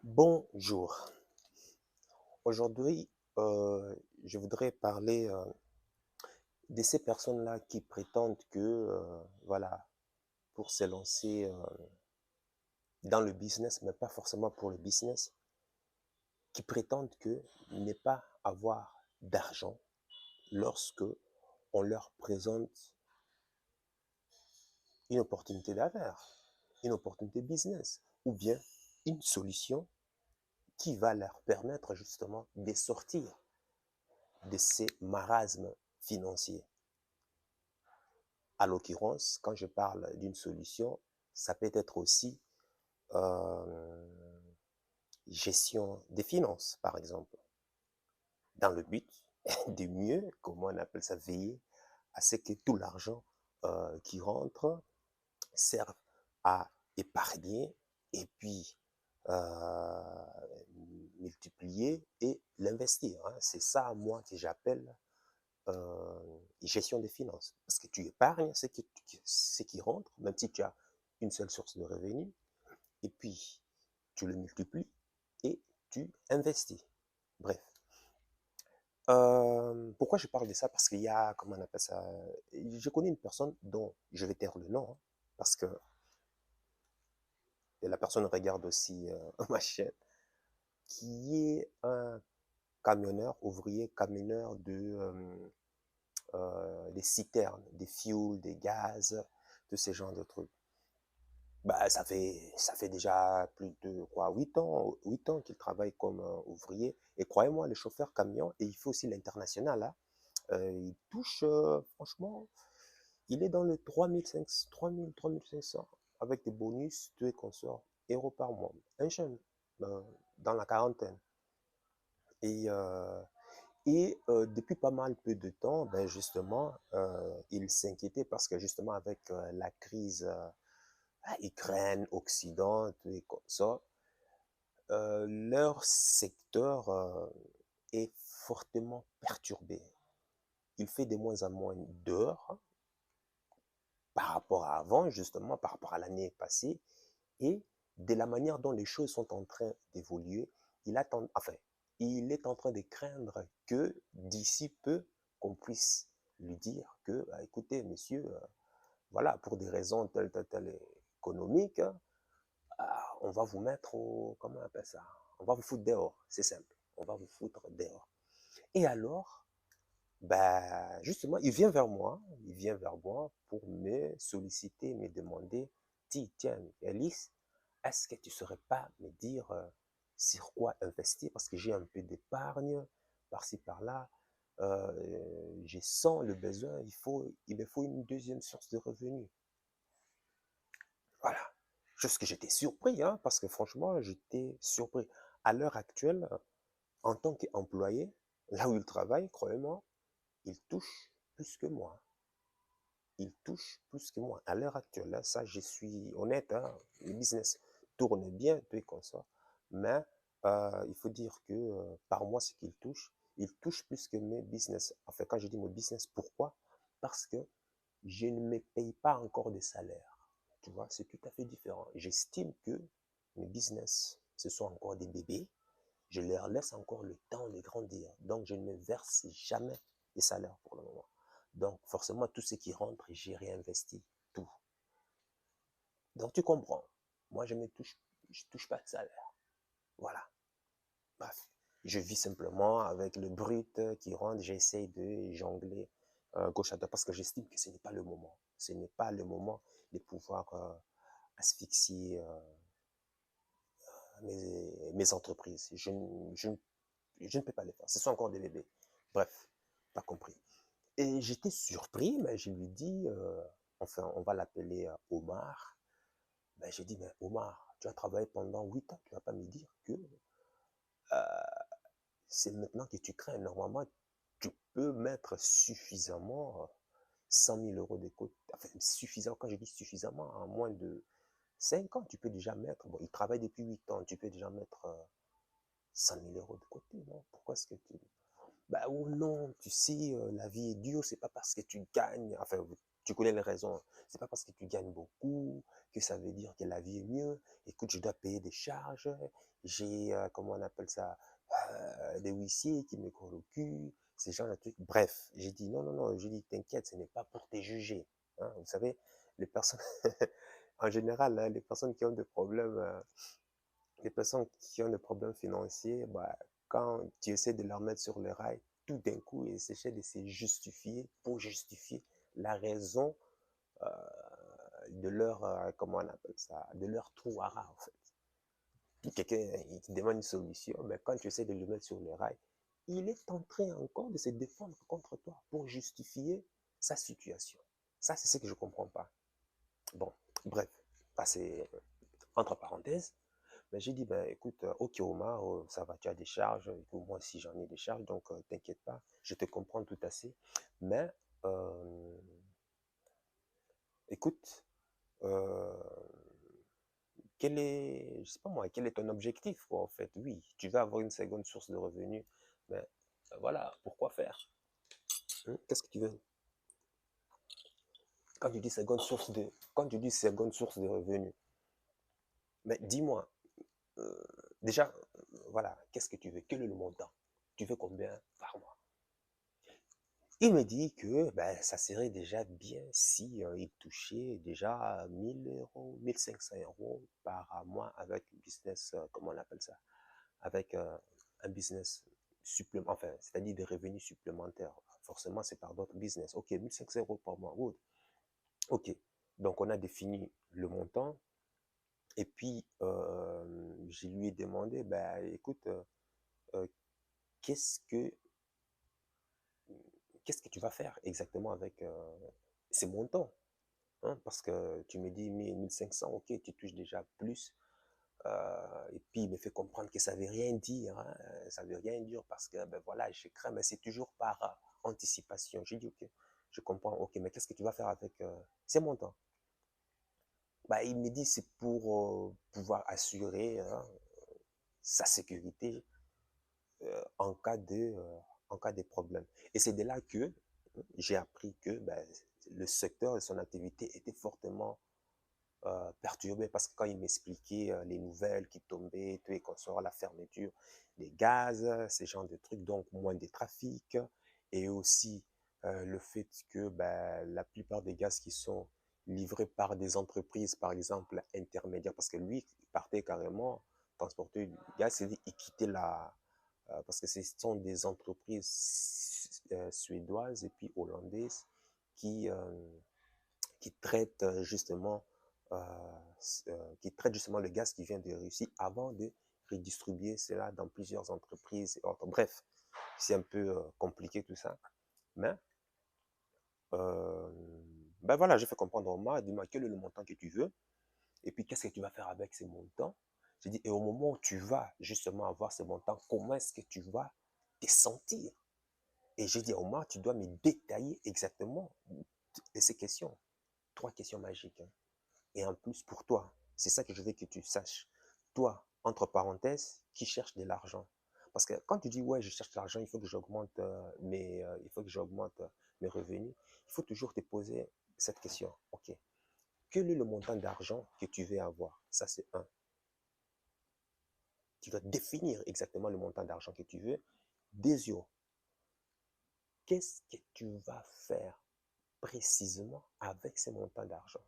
Bonjour. Aujourd'hui, je voudrais parler de ces personnes-là qui prétendent que, voilà, pour se lancer dans le business, mais pas forcément pour le business, qui prétendent que ne pas avoir d'argent lorsque on leur présente une opportunité d'affaires, une opportunité business, ou bien une solution qui va leur permettre justement de sortir de ces marasmes financiers. À l'occurrence, quand je parle d'une solution, ça peut être aussi euh, gestion des finances, par exemple, dans le but de mieux, comment on appelle ça, veiller à ce que tout l'argent qui rentre serve à épargner et puis euh, multiplier et l'investir, hein. C'est ça, moi, que j'appelle gestion des finances. Parce que tu épargnes ce qui rentre, même si tu as une seule source de revenus, et puis tu le multiplies et tu investis. Bref. Pourquoi je parle de ça? Parce qu'il y a, comment on appelle ça? Je connais une personne dont je vais taire le nom, hein, parce que la personne regarde aussi ma chaîne, qui est un camionneur, ouvrier camionneur des citernes, des fuels, des gaz, de ces genres de trucs. Bah, ça fait déjà plus de quoi, 8 ans qu'il travaille comme ouvrier. Et croyez-moi, le chauffeur camion, et il fait aussi l'international, hein, il touche, franchement, il est dans le 3500, 3000, 3500, avec des bonus, tout et consorts, euros par mois. Un jeune, euh, dans la quarantaine. Et, depuis pas mal peu de temps, ben justement, il s'inquiétait parce que justement avec la crise Ukraine, Occident, tout et comme ça, leur secteur est fortement perturbé. Il fait de moins en moins d'heures par rapport à avant, justement, par rapport à l'année passée, et de la manière dont les choses sont en train d'évoluer, enfin, il est en train de craindre que d'ici peu, qu'on puisse lui dire que, bah, écoutez, monsieur, voilà, pour des raisons telles économiques, on va vous mettre au, comment on appelle ça? On va vous foutre dehors, c'est simple. On va vous foutre dehors. Et alors, bah, justement, il vient vers moi pour me solliciter, me demander, tiens, Alice, est-ce que tu ne saurais pas me dire sur quoi investir? Parce que j'ai un peu d'épargne par-ci, par-là. Je sens le besoin, il me faut une deuxième source de revenus. Voilà. Juste que j'étais surpris, hein, parce que franchement, j'étais surpris. À l'heure actuelle, en tant qu'employé, là où il travaille, croyez-moi, il touche plus que moi. Il touche plus que moi. À l'heure actuelle, là, ça, je suis honnête, hein, le business tourne bien, tout est comme ça. Mais il faut dire que par mois, ce qu'il touche, il touche plus que mes business. Enfin, quand je dis mes business, pourquoi? Parce que je ne me paye pas encore de salaire. Tu vois, c'est tout à fait différent. J'estime que mes business, ce sont encore des bébés. Je leur laisse encore le temps de grandir. Donc, je ne me verse jamais de salaire pour le moment. Donc, forcément, tout ce qui rentre, j'ai réinvesti tout. Donc, tu comprends. Moi, je touche pas de salaire. Voilà. Bref. Je vis simplement avec le brut qui rentre. J'essaie de jongler gauche à droite parce que j'estime que ce n'est pas le moment. Ce n'est pas le moment de pouvoir asphyxier mes entreprises. Je ne peux pas les faire. Ce sont encore des bébés. Bref, pas compris. Et j'étais surpris, mais je lui dis, enfin, on va l'appeler Omar. Ben, j'ai dit, mais Omar, tu as travaillé pendant 8 ans, tu ne vas pas me dire que c'est maintenant que tu crains. Normalement, tu peux mettre suffisamment 100 000 euros de côté. Enfin, suffisant, quand je dis suffisamment, en moins de 5 ans, tu peux déjà mettre, bon, il travaille depuis 8 ans, tu peux déjà mettre 100 000 euros de côté, non? Pourquoi est-ce que tu... Bah oh non, tu sais, la vie est dure, c'est pas parce que tu gagnes, enfin, Tu connais les raisons. C'est pas parce que tu gagnes beaucoup que ça veut dire que la vie est mieux. Écoute, je dois payer des charges. J'ai, comment on appelle ça, des huissiers qui me courent le cul. Ces gens de trucs. Bref, j'ai dit non, non, non. J'ai dit, t'inquiète, ce n'est pas pour te juger. Hein. Vous savez, les personnes, en général, hein, les personnes qui ont des problèmes, les personnes qui ont des problèmes financiers, bah, quand tu essaies de leur mettre sur le rail, tout d'un coup, ils essaient de se justifier pour justifier la raison euh, de leur, comment on appelle ça, de leur trou à rats, en fait. Puis quelqu'un il te demande une solution, mais quand tu essaies de le mettre sur le rail, il est en train encore de se défendre contre toi pour justifier sa situation. Ça, c'est ce que je ne comprends pas. Bon, bref, c'est entre parenthèses. Mais j'ai dit, ben, écoute, ok Omar, ça va, tu as des charges, moi aussi j'en ai des charges, donc t'inquiète pas, je te comprends tout assez. Mais, euh, écoute, euh, je sais pas moi, quel est ton objectif, quoi, en fait? Oui, tu veux avoir une seconde source de revenus, mais voilà, pourquoi faire? Hein? Qu'est-ce que tu veux? Quand tu dis seconde source de revenus, mais dis-moi, euh, déjà, voilà, qu'est-ce que tu veux? Quel est le montant? Tu veux combien par mois? Il me dit que ben, ça serait déjà bien si il touchait déjà 1000 euros, 1500 € par mois avec un business, comment on appelle ça, avec un business supplémentaire, enfin, c'est-à-dire des revenus supplémentaires. Forcément, c'est par d'autres business. Ok, 1500 € par mois. Good. Ok. Donc, on a défini le montant. Et puis, je lui ai demandé, ben, écoute, euh, qu'est-ce que qu'est-ce que tu vas faire exactement avec ces montants? Hein, parce que tu me dis 1500, ok, tu touches déjà plus. Et puis il me fait comprendre que ça ne veut rien dire. Hein, ça ne veut rien dire parce que, ben voilà, je crains, mais c'est toujours par anticipation. J'ai dit, ok, je comprends, ok, mais qu'est-ce que tu vas faire avec ces montants? Bah, il me dit, c'est pour pouvoir assurer hein, sa sécurité en en cas de problème. Et c'est de là que j'ai appris que ben, le secteur de son activité était fortement perturbé parce que quand il m'expliquait les nouvelles qui tombaient, tout et qu'on sort la fermeture des gaz, ces genres de trucs, donc moins de trafic, et aussi le fait que ben, la plupart des gaz qui sont livrés par des entreprises, par exemple, intermédiaires, parce que lui, il partait carrément transporter du gaz, c'est-à-dire il quittait parce que ce sont des entreprises suédoises et puis hollandaises qui, qui traitent justement qui traite justement le gaz qui vient de Russie avant de redistribuer cela dans plusieurs entreprises et autres. Bref, c'est un peu compliqué tout ça. Mais, euh, ben voilà, je fais comprendre au Omar, dis-moi quel est le montant que tu veux, et puis qu'est-ce que tu vas faire avec ces montants. J'ai dit, et au moment où tu vas justement avoir ces montants, comment est-ce que tu vas te sentir? Et j'ai dit, Omar, tu dois me détailler exactement ces questions. Trois questions magiques. Hein. Et en plus pour toi. C'est ça que je veux que tu saches. Toi, entre parenthèses, qui cherche de l'argent. Parce que quand tu dis, ouais, je cherche de l'argent, il faut que j'augmente il faut que j'augmente mes revenus, il faut toujours te poser cette question. OK, quel est le montant d'argent que tu veux avoir? Ça, c'est un. Tu dois définir exactement le montant d'argent que tu veux. Deuxièmement, qu'est-ce que tu vas faire précisément avec ces montants d'argent?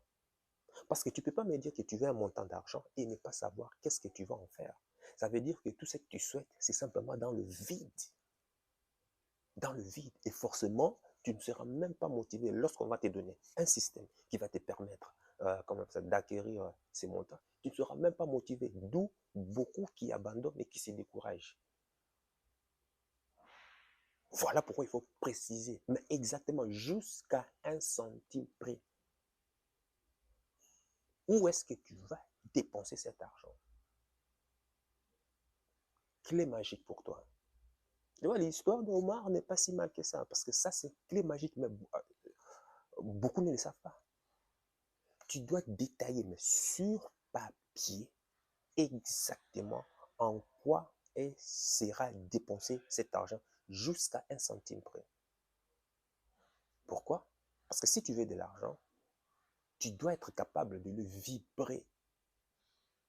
Parce que tu ne peux pas me dire que tu veux un montant d'argent et ne pas savoir qu'est-ce que tu vas en faire. Ça veut dire que tout ce que tu souhaites, c'est simplement dans le vide. Dans le vide. Et forcément, tu ne seras même pas motivé lorsqu'on va te donner un système qui va te permettre d'acquérir ces montants. Tu ne seras même pas motivé. D'où beaucoup qui abandonnent et qui se découragent. Voilà pourquoi il faut préciser, mais exactement jusqu'à un centime près. Où est-ce que tu vas dépenser cet argent? Clé magique pour toi. Tu vois, l'histoire d'Omar n'est pas si mal que ça, parce que ça, c'est clé magique, mais beaucoup ne le savent pas. Tu dois détailler, mais sur papier, exactement en quoi sera dépensé cet argent jusqu'à un centime près. Pourquoi? Parce que si tu veux de l'argent, tu dois être capable de le vibrer.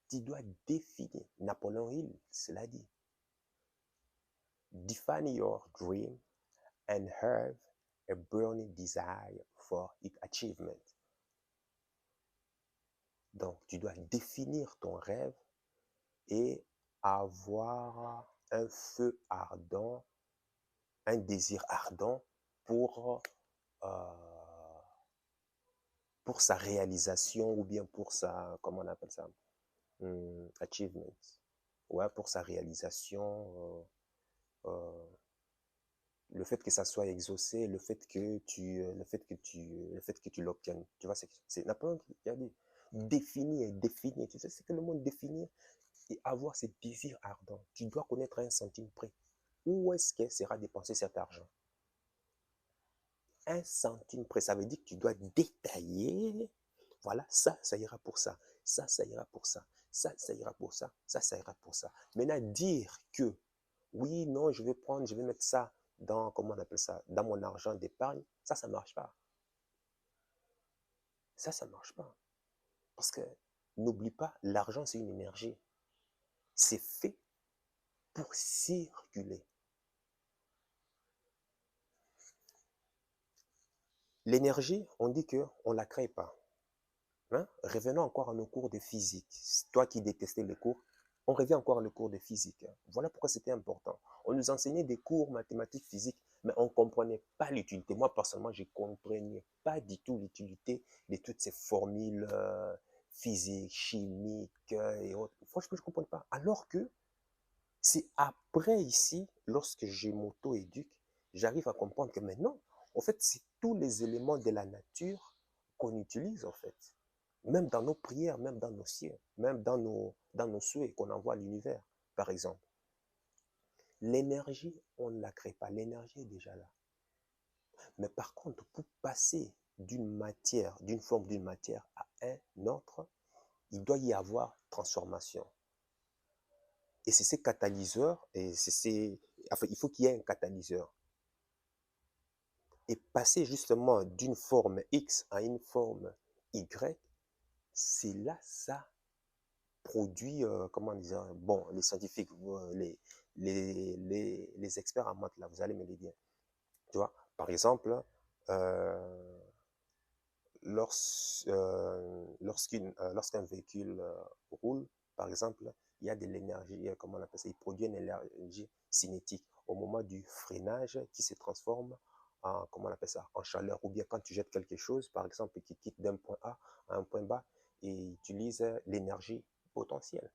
Tu dois définir. Napoléon Hill, cela dit. Define your dream and have a burning desire for its achievement. Donc, tu dois définir ton rêve et avoir un feu ardent, un désir ardent euh, pour sa réalisation ou bien pour sa, comment on appelle ça, achievement. Ouais, pour sa réalisation, le fait que ça soit exaucé, le fait que tu l'obtiennes. Tu vois, c'est Napoléon qui a dit, définir, définir. Tu sais, c'est que le mot définir et avoir ce désir ardent. Tu dois connaître à un centime près. Où est-ce que sera dépensé cet argent? Un centime près, ça veut dire que tu dois détailler. Voilà, ça ira pour ça. Ça ira pour ça. Ça ira pour ça. Ça ira pour ça. Maintenant, dire que, oui, non, je vais mettre ça dans, comment on appelle ça, dans mon argent d'épargne, ça ne marche pas. Ça ne marche pas. Parce que, n'oublie pas, l'argent, c'est une énergie. C'est fait pour circuler. L'énergie, on dit qu'on ne la crée pas. Hein? Revenons encore à nos cours de physique. Toi qui détestais les cours, on revient encore à nos cours de physique. Voilà pourquoi c'était important. On nous enseignait des cours mathématiques, physiques, mais on ne comprenait pas l'utilité. Moi, personnellement, je ne comprenais pas du tout l'utilité de toutes ces formules physiques, chimiques et autres. Franchement, je ne comprenais pas. Alors que c'est après ici, lorsque je m'auto-éduque, j'arrive à comprendre que maintenant, en fait, c'est tous les éléments de la nature qu'on utilise, en fait. Même dans nos prières, même dans nos cieux, même dans nos souhaits qu'on envoie à l'univers, par exemple. L'énergie, on ne la crée pas. L'énergie est déjà là. Mais par contre, pour passer d'une forme d'une matière à un autre, il doit y avoir transformation. Et c'est ces catalyseurs, enfin, il faut qu'il y ait un catalyseur. Et passer justement d'une forme X à une forme Y, c'est là ça produit, comment dire, bon, les scientifiques, les experts en maths, là, vous allez me les dire. Tu vois, par exemple, euh, lorsqu'un véhicule roule, par exemple, il y a de l'énergie, comment on appelle ça, il produit une énergie cinétique au moment du freinage qui se transforme en, comment on appelle ça, en chaleur. Ou bien quand tu jettes quelque chose, par exemple, qui quitte d'un point A à un point B, et utilise l'énergie potentielle.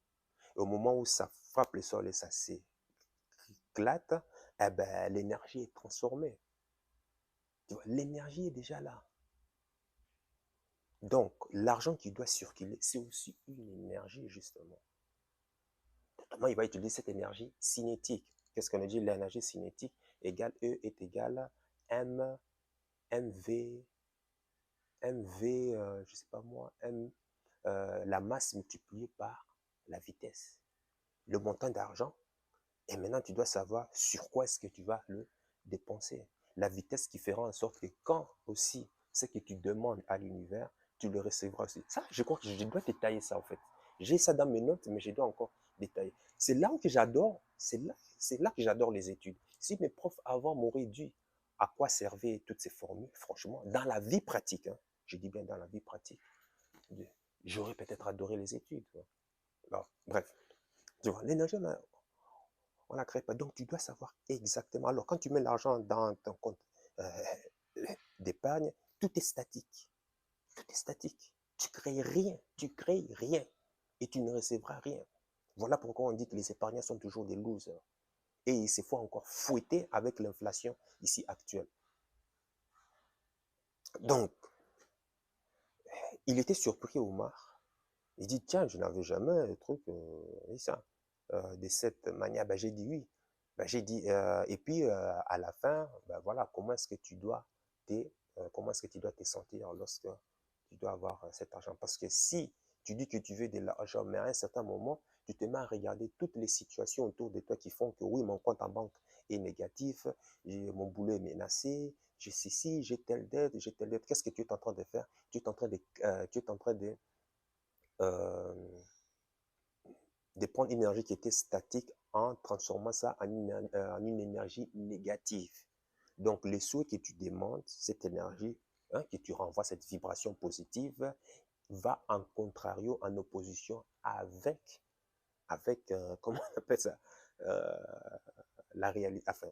Et au moment où ça frappe le sol et ça s'éclate, eh ben, l'énergie est transformée. L'énergie est déjà là. Donc, l'argent qui doit circuler, c'est aussi une énergie, justement. Notamment, il va utiliser cette énergie cinétique. Qu'est-ce qu'on a dit? L'énergie cinétique égale E est égal à MV, je ne sais pas moi, la masse multipliée par la vitesse. Le montant d'argent, et maintenant, tu dois savoir sur quoi est-ce que tu vas le dépenser. La vitesse qui fera en sorte que quand aussi ce que tu demandes à l'univers, tu le recevras aussi. Ça, je crois que je dois détailler ça en fait. J'ai ça dans mes notes, mais je dois encore détailler. C'est là que j'adore, c'est là que j'adore les études. Si mes profs avant m'auraient dit à quoi servaient toutes ces formules, franchement, dans la vie pratique, hein, je dis bien dans la vie pratique, j'aurais peut-être adoré les études. Alors, bref, tu vois, l'énergie, on ne la crée pas. Donc, tu dois savoir exactement. Alors, quand tu mets l'argent dans ton compte euh, d'épargne, tout est statique. Tout est statique. Tu crées rien. Tu crées rien. Et tu ne recevras rien. Voilà pourquoi on dit que les épargnants sont toujours des losers. Et il se faut encore fouetter avec l'inflation ici actuelle. Donc, il était surpris, Omar. Il dit, tiens, je n'avais jamais un truc, ça, de cette manière. Ben, j'ai dit oui. Ben, j'ai dit, et puis à la fin, ben, voilà, te, comment est-ce que tu dois te sentir lorsque tu dois avoir cet argent? Parce que si tu dis que tu veux de l'argent, mais à un certain moment, tu te mets à regarder toutes les situations autour de toi qui font que oui, mon compte en banque est négatif, mon boulot est menacé, j'ai ceci, j'ai telle dette, j'ai telle dette. Qu'est-ce que tu es en train de faire? Tu es en train euh, de prendre une énergie qui était statique en transformant ça en une énergie négative. Donc, les souhaits que tu demandes, cette énergie, hein, que tu renvoies, cette vibration positive, va en contrario, en opposition avec comment on appelle ça, euh, la réalité, enfin,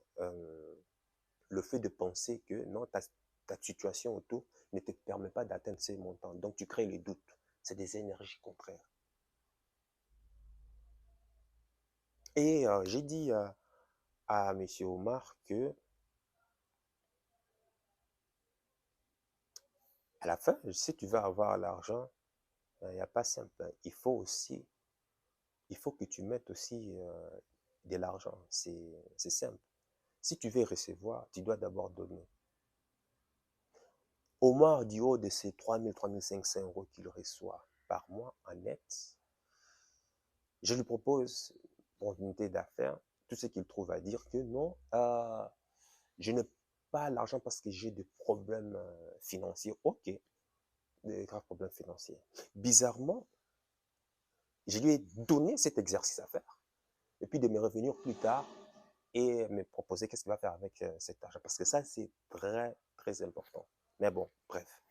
le fait de penser que non, ta situation autour ne te permet pas d'atteindre ces montants. Donc, tu crées les doutes. C'est des énergies contraires. Et j'ai dit à M. Omar que à la fin, si tu veux avoir l'argent, il n'y a pas simple. Il faut que tu mettes aussi de l'argent. C'est simple. Si tu veux recevoir, tu dois d'abord donner. Omar, du haut de ces 3 500 € qu'il reçoit par mois en net, je lui propose, pour une unité d'affaires, tout ce qu'il trouve à dire que non, je n'ai pas l'argent parce que j'ai des problèmes financiers. Ok, des graves problèmes financiers. Bizarrement, je lui ai donné cet exercice à faire. Et puis de me revenir plus tard et me proposer qu'est-ce qu'il va faire avec cet argent. Parce que ça, c'est très, très important. Mais bon, bref.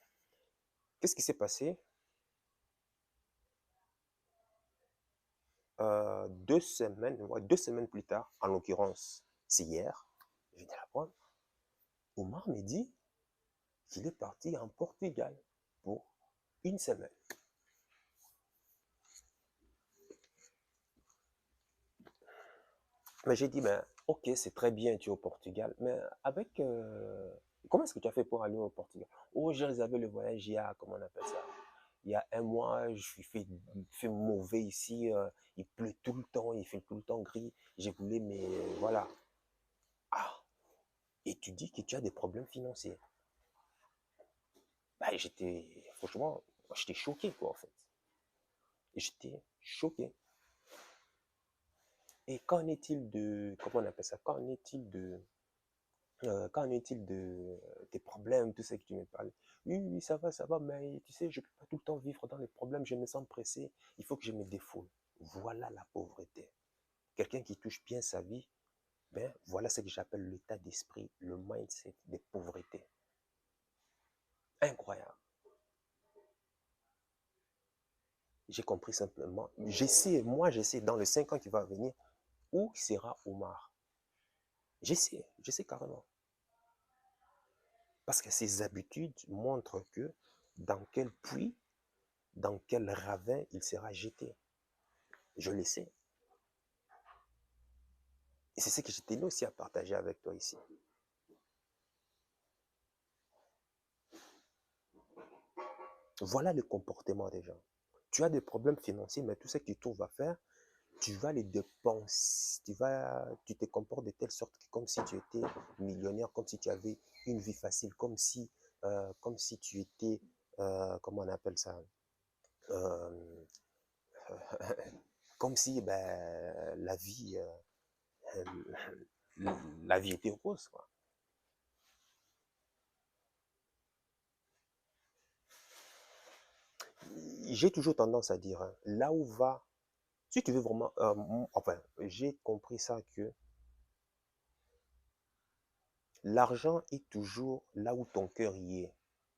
Qu'est-ce qui s'est passé 2 semaines, ouais, 2 semaines plus tard, en l'occurrence, c'est hier, je viens de l'apprendre, Omar me dit qu'il est parti en Portugal pour une semaine. Mais j'ai dit, ben, ok, c'est très bien, tu es au Portugal, mais avec... comment est-ce que tu as fait pour aller au Portugal? Oh, j'ai réservé le voyage il y a, comment on appelle ça? Il y a un mois, fait mauvais ici, il pleut tout le temps, il fait tout le temps gris. J'ai voulu, mais voilà. Ah, et tu dis que tu as des problèmes financiers. Bah, franchement, j'étais choqué, quoi, en fait. J'étais choqué. Et qu'en est-il de, comment on appelle ça? Qu'en est-il de tes problèmes, tout ce que tu me parles? Oui, oui, ça va, mais tu sais, je ne peux pas tout le temps vivre dans les problèmes, je me sens pressé, il faut que je me défoule. Voilà la pauvreté. Quelqu'un qui touche bien sa vie, ben, voilà ce que j'appelle l'état d'esprit, le mindset de pauvreté. Incroyable. J'ai compris simplement. J'essaie dans les 5 ans qui vont venir, où sera Omar? J'essaie carrément. Parce que ses habitudes montrent que dans quel puits, dans quel ravin il sera jeté. Je le sais. Et c'est ce que j'étais là aussi à partager avec toi ici. Voilà le comportement des gens. Tu as des problèmes financiers, mais tout ce que tu trouves à faire, tu vas les dépenser, tu te comportes de telle sorte que comme si tu étais millionnaire, comme si tu avais une vie facile, comme si tu étais, comment on appelle ça, euh, comme si ben, la vie était rose, quoi. J'ai toujours tendance à dire, hein, là où va, si tu veux vraiment, enfin, j'ai compris ça que l'argent est toujours là où ton cœur y est.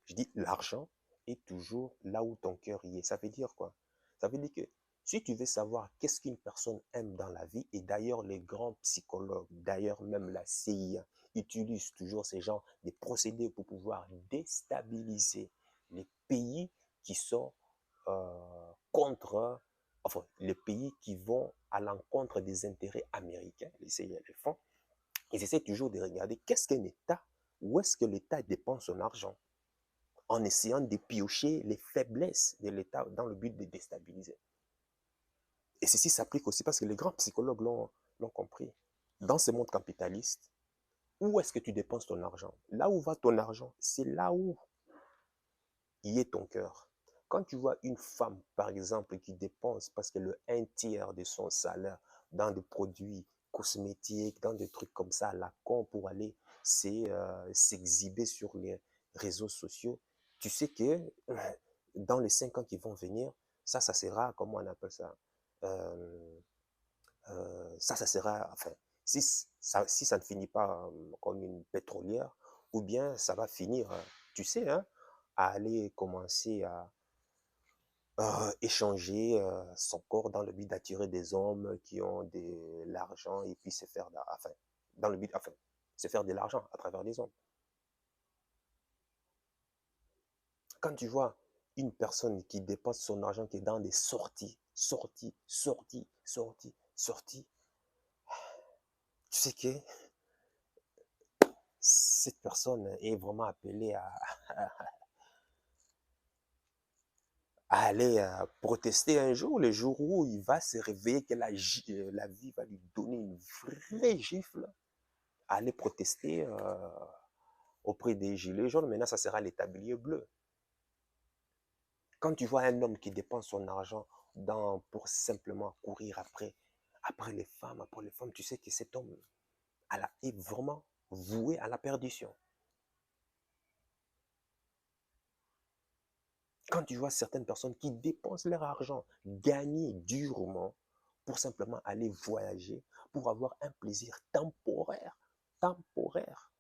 Je dis l'argent est toujours là où ton cœur y est. Ça veut dire quoi? Ça veut dire que si tu veux savoir qu'est-ce qu'une personne aime dans la vie, et d'ailleurs les grands psychologues, d'ailleurs même la CIA, utilisent toujours ces genres de procédés pour pouvoir déstabiliser les pays qui sont contre, enfin les pays qui vont à l'encontre des intérêts américains, les CIA le font. Ils essaient toujours de regarder qu'est-ce qu'un État, où est-ce que l'État dépense son argent, en essayant de piocher les faiblesses de l'État dans le but de déstabiliser. Et ceci s'applique aussi parce que les grands psychologues l'ont compris. Dans ce monde capitaliste, où est-ce que tu dépenses ton argent? Là où va ton argent, c'est là où y est ton cœur. Quand tu vois une femme, par exemple, qui dépense parce que le 1 tiers de son salaire dans des produits cosmétiques, dans des trucs comme ça, à la con pour aller c'est s'exhiber sur les réseaux sociaux. Tu sais que dans les 5 ans qui vont venir, ça sera, comment on appelle ça? Euh, ça sera, enfin, si ça ne finit pas comme une pétrolière, ou bien ça va finir, tu sais, hein, à aller commencer à échanger son corps dans le but d'attirer des hommes qui ont de l'argent et puis se faire, enfin, dans le but, enfin, se faire de l'argent à travers les hommes. Quand tu vois une personne qui dépense son argent, qui est dans des sorties, sorties, sorties, sorties, sorties, tu sais que cette personne est vraiment appelée à aller protester un jour, le jour où il va se réveiller, que la vie va lui donner une vraie gifle, à aller protester auprès des gilets jaunes. Maintenant, ça sera les tabliers bleus. Quand tu vois un homme qui dépense son argent pour simplement courir après les femmes, tu sais que cet homme est vraiment voué à la perdition. Quand tu vois certaines personnes qui dépensent leur argent, gagner durement, pour simplement aller voyager, pour avoir un plaisir temporaire, temporaire.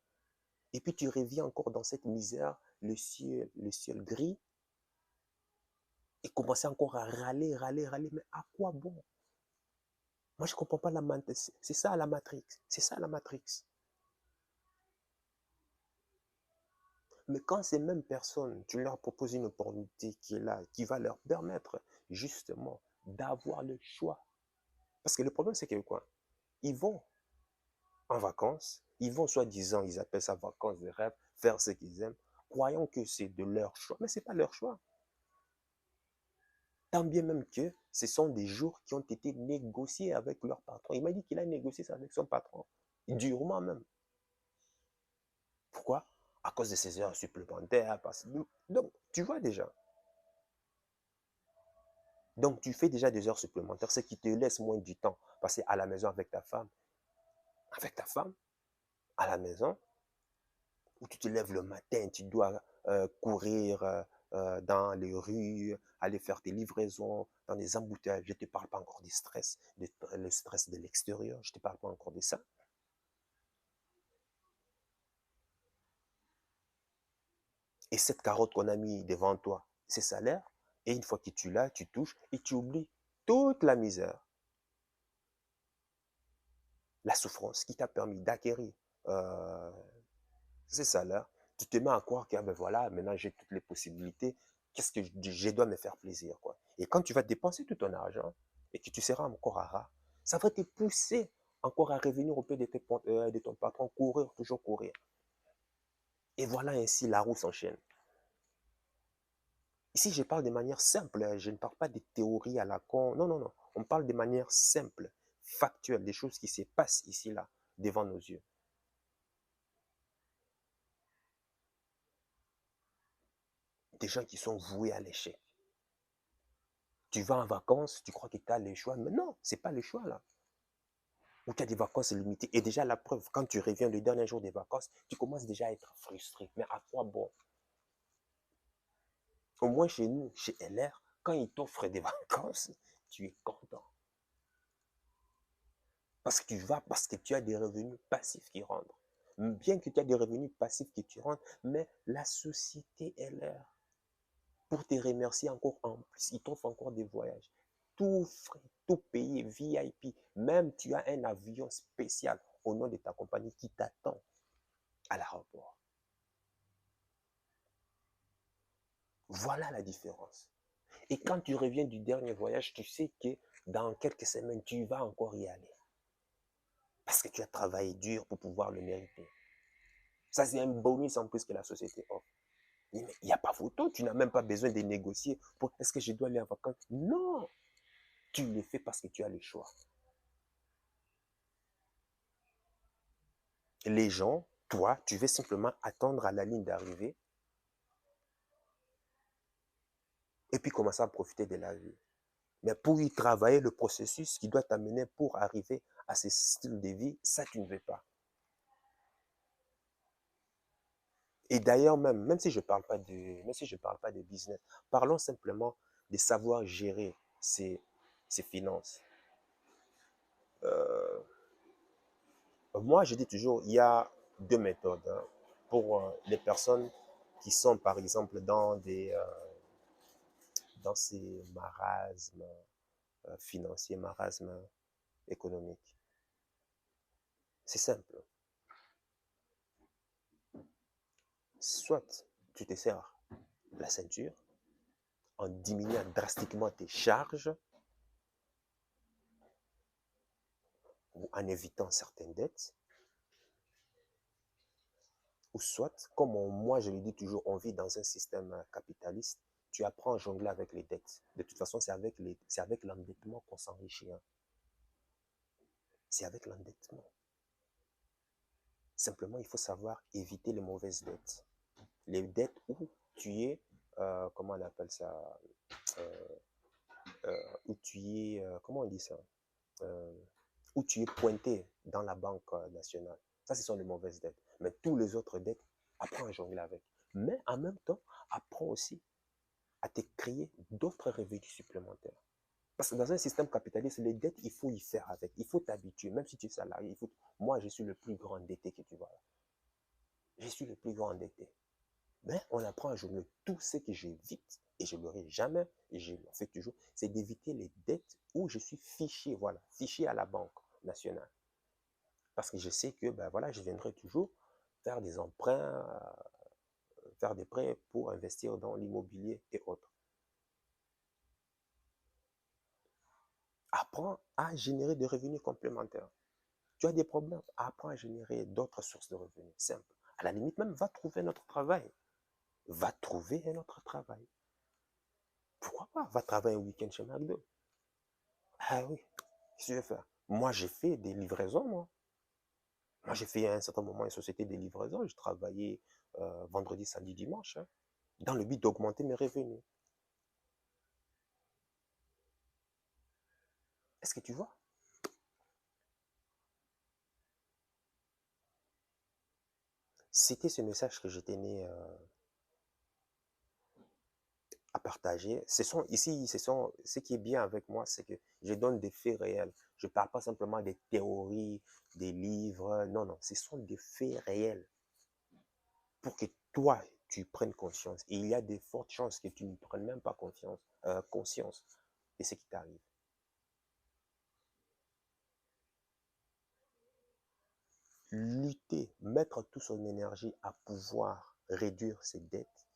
Et puis tu reviens encore dans cette misère, le ciel gris, et commencer encore à râler, râler, râler. Mais à quoi bon? Moi, je ne comprends pas la matrice. C'est ça la matrix. C'est ça la matrix. Mais quand ces mêmes personnes, tu leur proposes une opportunité qui est là, qui va leur permettre justement d'avoir le choix. Parce que le problème, c'est que quoi? Ils vont en vacances, ils vont soi-disant, ils appellent ça vacances de rêve, faire ce qu'ils aiment, croyant que c'est de leur choix. Mais ce n'est pas leur choix. Tant bien même que ce sont des jours qui ont été négociés avec leur patron. Il m'a dit qu'il a négocié ça avec son patron, durement même. Pourquoi? À cause de ces heures supplémentaires. Donc, tu vois déjà. Donc, tu fais déjà des heures supplémentaires, ce qui te laisse moins du temps passer à la maison avec ta femme, à la maison, où tu te lèves le matin, tu dois courir dans les rues, aller faire tes livraisons, dans les embouteillages. Je ne te parle pas encore du stress, le stress de l'extérieur, je ne te parle pas encore de ça. Et cette carotte qu'on a mis devant toi, c'est salaire. Et une fois que tu l'as, tu touches et tu oublies toute la misère, la souffrance qui t'a permis d'acquérir euh, ces salaires. Tu te mets à croire que ah ben voilà, maintenant j'ai toutes les possibilités. Qu'est-ce que je dois me faire plaisir, quoi. Et quand tu vas dépenser tout ton argent et que tu seras encore à ras, ça va te pousser encore à revenir auprès de ton patron, courir, toujours courir. Et voilà ainsi la roue s'enchaîne. Ici, je parle de manière simple, hein. Je ne parle pas des théories à la con. Non, non, non. On parle de manière simple, factuelle, des choses qui se passent ici, là, devant nos yeux. Des gens qui sont voués à l'échec. Tu vas en vacances, tu crois que tu as le choix, mais non, ce n'est pas le choix, là. Ou tu as des vacances limitées. Et déjà, la preuve, quand tu reviens le dernier jour des vacances, tu commences déjà à être frustré. Mais à quoi bon? Au moins chez nous, chez LR, quand ils t'offrent des vacances, tu es content. Parce que tu vas, parce que tu as des revenus passifs qui rentrent. Bien que tu aies des revenus passifs qui te rentrent, mais la société est là pour te remercier encore en plus. Ils t'offrent encore des voyages. Tout frais, tout payé, VIP. Même tu as un avion spécial au nom de ta compagnie qui t'attend à l'aéroport. Voilà la différence. Et quand tu reviens du dernier voyage, tu sais que dans quelques semaines, tu vas encore y aller. Parce que tu as travaillé dur pour pouvoir le mériter. Ça, c'est un bonus en plus que la société offre. Mais il n'y a pas photo, tu n'as même pas besoin de négocier pour est-ce que je dois aller en vacances? Non, tu le fais parce que tu as le choix. Les gens, toi, tu veux simplement attendre à la ligne d'arrivée et puis commencer à profiter de la vie. Mais pour y travailler, le processus qui doit t'amener pour arriver à ce style de vie, ça, tu ne veux pas. Et d'ailleurs, même si je parle pas même si je parle pas de business, parlons simplement de savoir gérer ses finances. Euh, Moi, je dis toujours, il y a deux méthodes hein, pour les personnes qui sont, par exemple, dans ces marasmes financiers, marasmes économiques. C'est simple. Soit tu te serres la ceinture en diminuant drastiquement tes charges ou en évitant certaines dettes, ou soit, comme moi je le dis toujours, on vit dans un système capitaliste, tu apprends à jongler avec les dettes. De toute façon, c'est avec l'endettement qu'on s'enrichit. Hein. C'est avec l'endettement. Simplement, il faut savoir éviter les mauvaises dettes. Les dettes où tu es, comment on appelle ça, euh, où tu es, comment on dit ça, euh, où tu es pointé dans la banque nationale. Ça, ce sont les mauvaises dettes. Mais tous les autres dettes, apprends à jongler avec. Mais en même temps, apprends aussi à te créer d'autres revenus supplémentaires. Parce que dans un système capitaliste, les dettes, il faut y faire avec. Il faut t'habituer. Même si tu es salarié, il faut... Moi, je suis le plus grand endetté que tu vois. Je suis le plus grand endetté. Mais on apprend à jongler. Tout ce que j'évite, et je ne l'aurai jamais, et je le fais toujours, c'est d'éviter les dettes où je suis fiché, voilà, fiché à la Banque nationale. Parce que je sais que, ben voilà, je viendrai toujours faire des emprunts, faire des prêts pour investir dans l'immobilier et autres. Apprends à générer des revenus complémentaires. Tu as des problèmes, apprends à générer d'autres sources de revenus. Simple. À la limite même, va trouver un autre travail. Va trouver un autre travail. Pourquoi pas? Va travailler un week-end chez McDo. Ah oui, qu'est-ce que je vais faire? Moi, j'ai fait des livraisons, moi. Moi, j'ai fait à un certain moment une société de livraison. Je travaillais vendredi, samedi, dimanche, hein, dans le but d'augmenter mes revenus. Est-ce que tu vois? C'était ce message que je tenais à partager. Ce qui est bien avec moi, c'est que je donne des faits réels. Je ne parle pas simplement des théories, des livres. Non, non, ce sont des faits réels pour que toi, tu prennes conscience. Et il y a de fortes chances que tu ne prennes même pas conscience de ce qui t'arrive. Lutter, mettre toute son énergie à pouvoir réduire ses dettes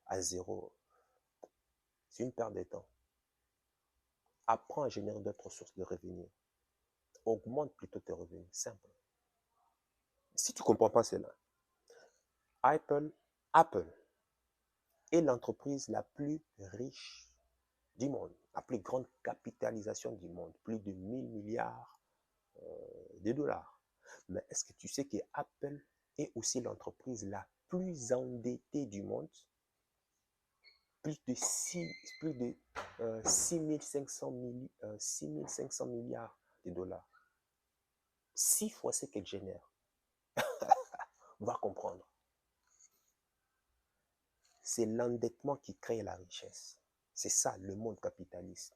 à zéro, c'est une perte de temps. Apprends à générer d'autres sources de revenus. Augmente plutôt tes revenus. Simple. Si tu ne comprends pas cela, Apple, Apple est l'entreprise la plus riche du monde, la plus grande capitalisation du monde, plus de 1 000 milliards de dollars. Mais est-ce que tu sais que Apple est aussi l'entreprise la plus endettée du monde? Plus de 6 500 milliards de dollars. 6 fois ce qu'elle génère. On va comprendre. C'est l'endettement qui crée la richesse. C'est ça le monde capitaliste.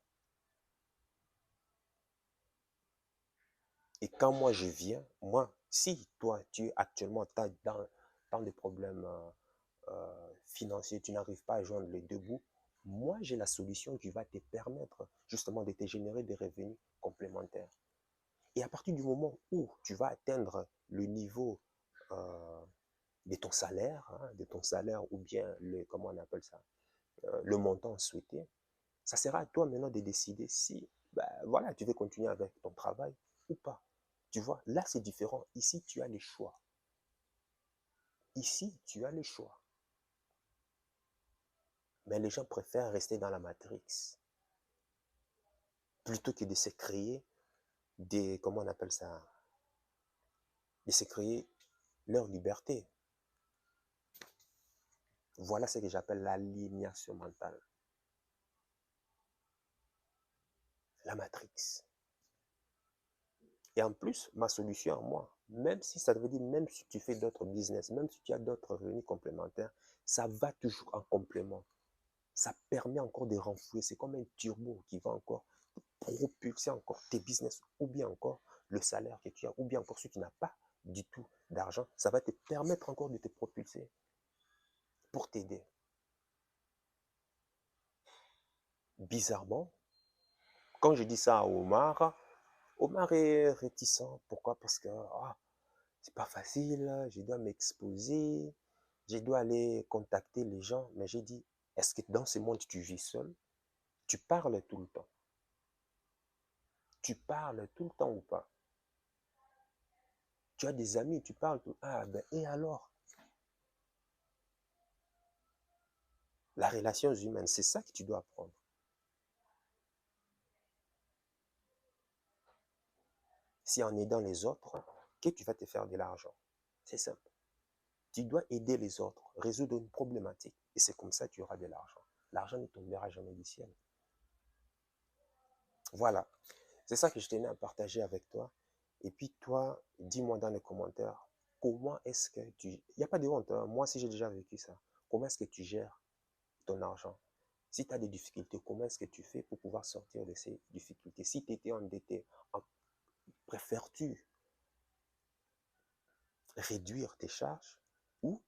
Et quand moi je viens, moi, si toi tu es actuellement dans des problèmes financiers, tu n'arrives pas à joindre les deux bouts, moi j'ai la solution qui va te permettre justement de te générer des revenus complémentaires. Et à partir du moment où tu vas atteindre le niveau de ton salaire ou bien comment on appelle ça, le montant souhaité, ça sera à toi maintenant de décider si ben, voilà, tu veux continuer avec ton travail ou pas. Tu vois, là c'est différent. Ici, tu as les choix. Ici, tu as les choix. Mais les gens préfèrent rester dans la matrix plutôt que de se créer des, comment on appelle ça, de se créer leur liberté. Voilà ce que j'appelle l'aliénation mentale. La matrix. Et en plus, ma solution à moi, Même si ça veut dire, même si tu fais d'autres business, même si tu as d'autres revenus complémentaires, ça va toujours en complément. Ça permet encore de renflouer. C'est comme un turbo qui va encore propulser encore tes business ou bien encore le salaire que tu as ou bien encore si tu n'as pas du tout d'argent, ça va te permettre encore de te propulser pour t'aider. Bizarrement, quand je dis ça à Omar, Omar est réticent. Pourquoi? Parce que c'est pas facile, je dois m'exposer, je dois aller contacter les gens. Mais j'ai dit, est-ce que dans ce monde tu vis seul? Tu parles tout le temps. Tu parles tout le temps ou pas? Tu as des amis, tu parles tout. Ah ben et alors? La relation humaine, c'est ça que tu dois apprendre. Si en aidant les autres, que tu vas te faire de l'argent. C'est simple. Tu dois aider les autres, résoudre une problématique. Et c'est comme ça que tu auras de l'argent. L'argent ne tombera jamais du ciel. Voilà. C'est ça que je tenais à partager avec toi. Et puis toi, dis-moi dans les commentaires, comment est-ce que tu... Il n'y a pas de honte, hein. Moi, si j'ai déjà vécu ça, comment est-ce que tu gères ton argent? Si tu as des difficultés, comment est-ce que tu fais pour pouvoir sortir de ces difficultés? Si tu étais endetté, préfères-tu réduire tes charges ou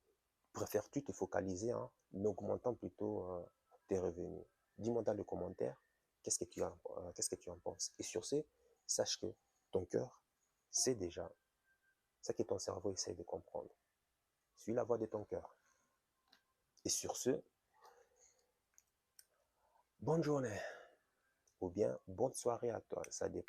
préfères-tu te focaliser en augmentant plutôt tes revenus? Dis-moi dans les commentaires qu'est-ce que tu en penses. Et sur ce, sache que ton cœur sait déjà ce que ton cerveau essaie de comprendre. Suis la voix de ton cœur. Et sur ce, bonne journée ou bien bonne soirée à toi. Ça dépend.